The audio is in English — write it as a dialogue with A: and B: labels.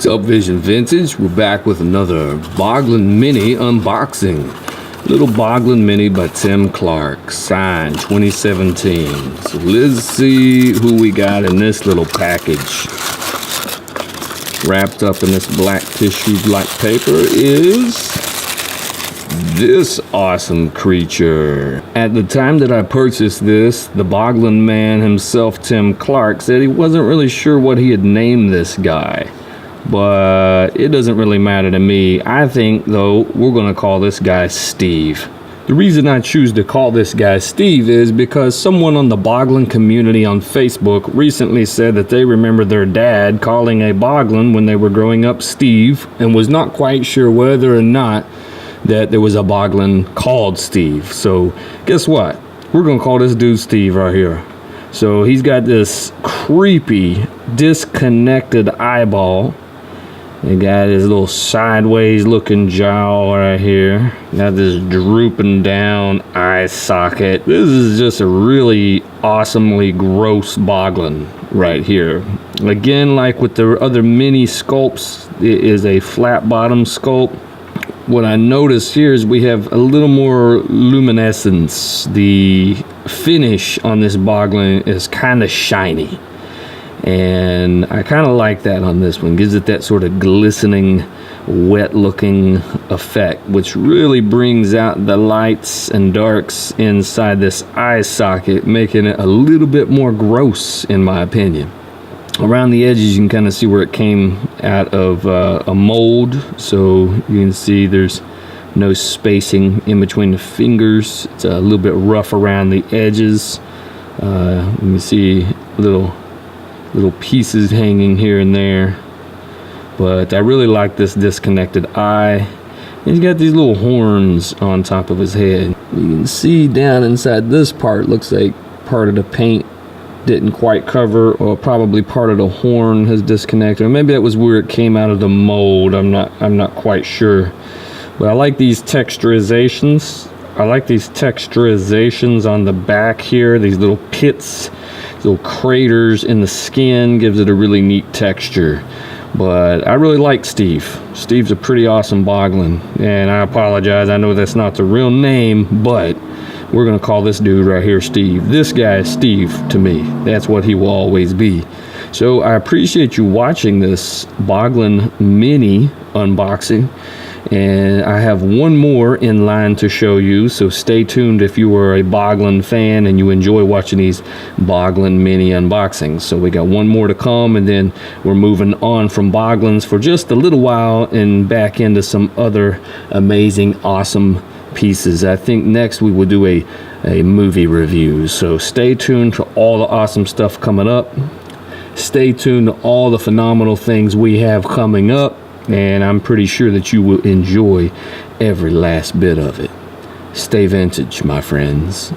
A: What's up, Vision Vintage? We're back with another Boglin Mini unboxing. Little Boglin Mini by Tim Clarke, signed 2017. So let's see who we got in this little package. Wrapped up in this black tissue-like paper is this awesome creature. At the time that I purchased this, the Boglin man himself, Tim Clarke, said he wasn't really sure what he had named this guy. But it doesn't really matter to me. I think, though, we're going to call this guy Steve. The reason I choose to call this guy Steve is because someone on the Boglin community on Facebook recently said that they remember their dad calling a Boglin when they were growing up Steve, and was not quite sure whether or not that there was a Boglin called Steve. So guess what? We're going to call this dude Steve right here. So he's got this creepy, disconnected eyeball. He got his little sideways looking jaw right here. Got this drooping down eye socket. This is just a really awesomely gross Boglin right here. Again, like with the other mini sculpts, it is a flat bottom sculpt. What I notice here is we have a little more luminescence. The finish on this Boglin is kind of shiny. And I kind of like that on this one. Gives it that sort of glistening, wet looking effect, which really brings out the lights and darks inside this eye socket, making it a little bit more gross in my opinion. Around the edges you can kind of see where it came out of a mold, so you can see there's no spacing in between the fingers. It's a little bit rough around the edges. You can see little pieces hanging here and there, but I really like this disconnected eye. He's got these little horns on top of his head. You can see down inside this part, looks like part of the paint didn't quite cover, or probably part of the horn has disconnected, or maybe that was where it came out of the mold. I'm not quite sure, but I like these texturizations. I like these texturizations on the back here, these little pits, little craters in the skin, gives it a really neat texture. But I really like Steve. Steve's a pretty awesome Boglin, and I apologize, I know that's not the real name, but we're gonna call this dude right here Steve. This guy is Steve to me. That's what he will always be. So I appreciate you watching this Boglin Mini unboxing, and I have one more in line to show you, so stay tuned if you are a Boglin fan and you enjoy watching these Boglin Mini unboxings. So we got one more to come, and then we're moving on from Boglins for just a little while and back into some other amazing, awesome pieces. I think next we will do a movie review, so stay tuned to all the awesome stuff coming up. Stay tuned to all the phenomenal things we have coming up, and I'm pretty sure that you will enjoy every last bit of it. Stay vintage, my friends.